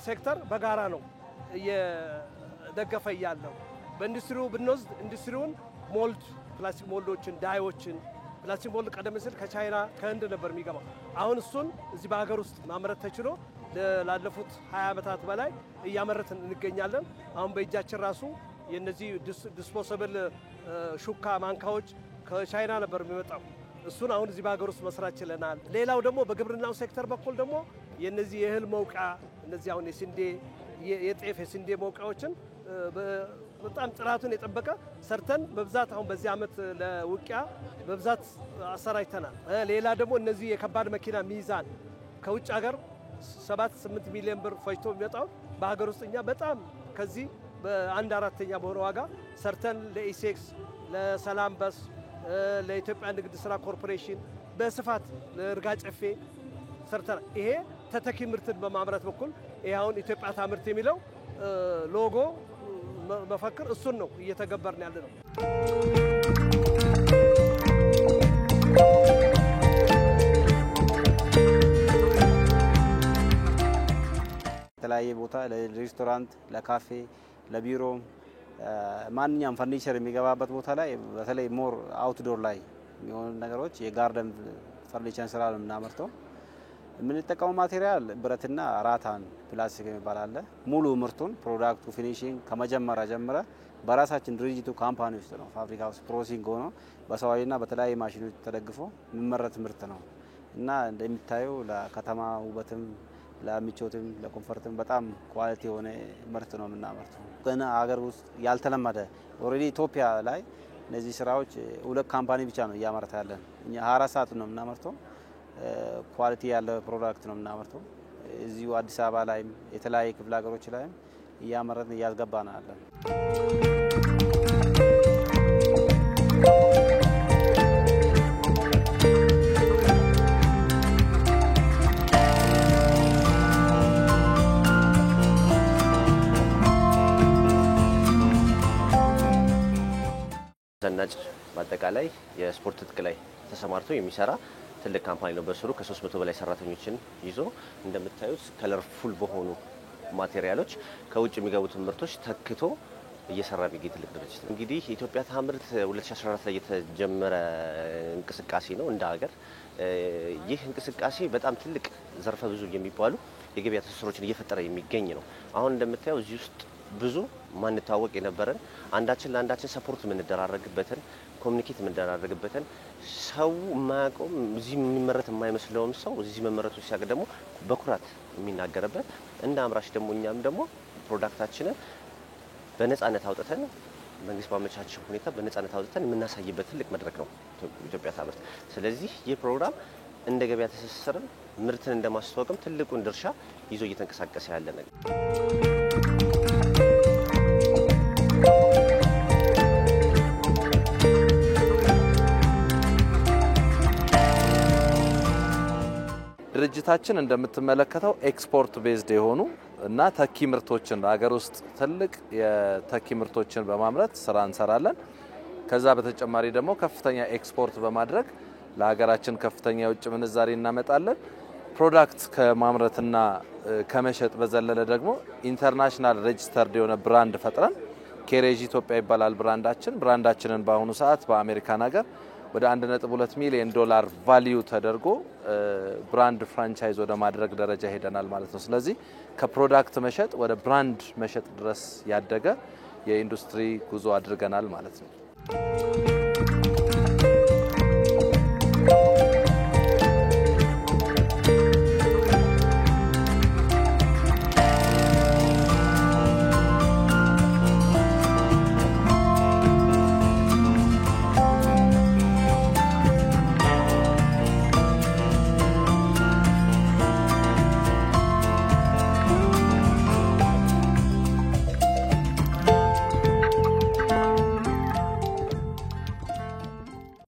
ሴክተር በጋራ ነው እየደገፈ ያለው። በኢንዱስትሪው ብንወስድ ኢንዱስትሪውን ሞልድ ፕላስቲክ ሞልዶችን ዳይዎችን ፕላስቲክ ሞልድ ቀደም ሲል ከቻይና ከህንድ ነበር የሚገባው። አሁን እሱን እዚህ በሀገር ውስጥ ማምረት ተችሎ ላለፉት 20 ዓመታት በላይ እያመረትን እንገኛለን። አሁን በእጃችን ራሱ የነዚህ ዲስፖሰብል ሹካ ማንካዎች ከቻይና ነበር የሚመጣው። እሱን አሁን እዚህ በሀገር ውስጥ መስራት ችለናል። ሌላው ደግሞ በግብርናው ሴክተር በኩል ደግሞ የነዚህ የእህል መውቂያ እነዚህ አሁን የስንዴ የጤፍ የስንዴ መውቂያዎችን በጣም ጥራቱን የጠበቀ ሰርተን በብዛት አሁን በዚህ ዓመት ለውቂያ በብዛት አሰራጭተናል። ሌላ ደግሞ እነዚህ የከባድ መኪና ሚዛን ከውጭ ሀገር 7-8 ሚሊዮን ብር ፈጅቶ የሚመጣው በሀገር ውስጥ እኛ በጣም ከዚህ በአንድ አራተኛ በሆነ ዋጋ ሰርተን ለኢሴክስ ለሰላም በስ ለኢትዮጵያ ንግድ ስራ ኮርፖሬሽን በስፋት ለእርጋ ጨፌ ሰርተናል። ይሄ ተተኪ ምርትን በማምረት በኩል ይሄ አሁን ኢትዮጵያ ታምርት የሚለው ሎጎ መፈክር እሱን ነው እየተገበርን ያለ ነው። የተለያየ ቦታ ለሬስቶራንት፣ ለካፌ፣ ለቢሮ ማንኛውም ፈርኒቸር የሚገባበት ቦታ ላይ በተለይ ሞር አውትዶር ላይ የሚሆኑ ነገሮች የጋርደን ፈርኒቸር ስራ ነው የምናመርተው። የምንጠቀመው ማቴሪያል ብረትና ራታን ፕላስቲክ የሚባል አለ። ሙሉ ምርቱን ፕሮዳክቱ ፊኒሺንግ ከመጀመሪያ ጀምረ በራሳችን ድርጅቱ ካምፓኒ ውስጥ ነው ፋብሪካ ውስጥ ፕሮሰሲንግ ሆኖ በሰዋዊና በተለያየ ማሽኖች ተደግፎ የሚመረት ምርት ነው እና እንደሚታየው ለከተማ ውበትም ለምቾትም ለኮምፎርትም በጣም ኳሊቲ የሆነ ምርት ነው የምናመርተው። ገና ሀገር ውስጥ ያልተለመደ ኦሬዲ ኢትዮጵያ ላይ እነዚህ ስራዎች ሁለት ካምፓኒ ብቻ ነው እያመረተ ያለን። እኛ 24 ሰዓት ነው የምናመርተው። ኳሊቲ ያለው ፕሮዳክት ነው የምናመርተው። እዚሁ አዲስ አበባ ላይም የተለያየ ክፍለ ሀገሮች ላይም እያመረትን እያስገባን አለን። ዘናጭ በአጠቃላይ የስፖርት ትጥቅ ላይ ተሰማርቶ የሚሰራ ትልቅ ካምፓኒ ነው። በስሩ ከ300 በላይ ሰራተኞችን ይዞ እንደምታዩት ከለርፉል በሆኑ ማቴሪያሎች ከውጭ የሚገቡትን ምርቶች ተክቶ እየሰራ የሚገኝ ትልቅ ድርጅት ነው። እንግዲህ የኢትዮጵያ ታምርት 2014 ላይ የተጀመረ እንቅስቃሴ ነው እንደ ሀገር። ይህ እንቅስቃሴ በጣም ትልቅ ዘርፈ ብዙ የሚባሉ የገበያ ትስስሮችን እየፈጠረ የሚገኝ ነው። አሁን እንደምታዩ እዚህ ውስጥ ብዙ ማንታወቅ የነበረን አንዳችን ለአንዳችን ሰፖርት የምንደራረግበትን ኮሙኒኬት የምንደራረግበትን ሰው ማቆም እዚህ የሚመረት የማይመስለውም ሰው እዚህ መመረቱ ሲያቅ ደግሞ በኩራት የሚናገርበት እንደ አምራች ደግሞ እኛም ደግሞ ፕሮዳክታችንን በነፃነት አውጥተን መንግስት ባመቻቸው ሁኔታ በነፃነት አውጥተን የምናሳይበት ትልቅ መድረክ ነው ኢትዮጵያ ታምርት። ስለዚህ ይህ ፕሮግራም እንደ ገበያ ትስስርን ምርትን እንደማስተዋወቅም ትልቁን ድርሻ ይዞ እየተንቀሳቀሰ ያለ ነገር። ድርጅታችን እንደምትመለከተው ኤክስፖርት ቤዝድ የሆኑ እና ተኪ ምርቶችን ሀገር ውስጥ ትልቅ የተኪ ምርቶችን በማምረት ስራ እንሰራለን። ከዛ በተጨማሪ ደግሞ ከፍተኛ ኤክስፖርት በማድረግ ለሀገራችን ከፍተኛ የውጭ ምንዛሪ እናመጣለን። ፕሮዳክት ከማምረትና ከመሸጥ በዘለለ ደግሞ ኢንተርናሽናል ሬጂስተርድ የሆነ ብራንድ ፈጥረን ኬሬጂ ኢትዮጵያ ይባላል ብራንዳችን። ብራንዳችንን በአሁኑ ሰዓት በአሜሪካን ሀገር ወደ 1.2 ሚሊዮን ዶላር ቫልዩ ተደርጎ ብራንድ ፍራንቻይዝ ወደ ማድረግ ደረጃ ሄደናል ማለት ነው። ስለዚህ ከፕሮዳክት መሸጥ ወደ ብራንድ መሸጥ ድረስ ያደገ የኢንዱስትሪ ጉዞ አድርገናል ማለት ነው።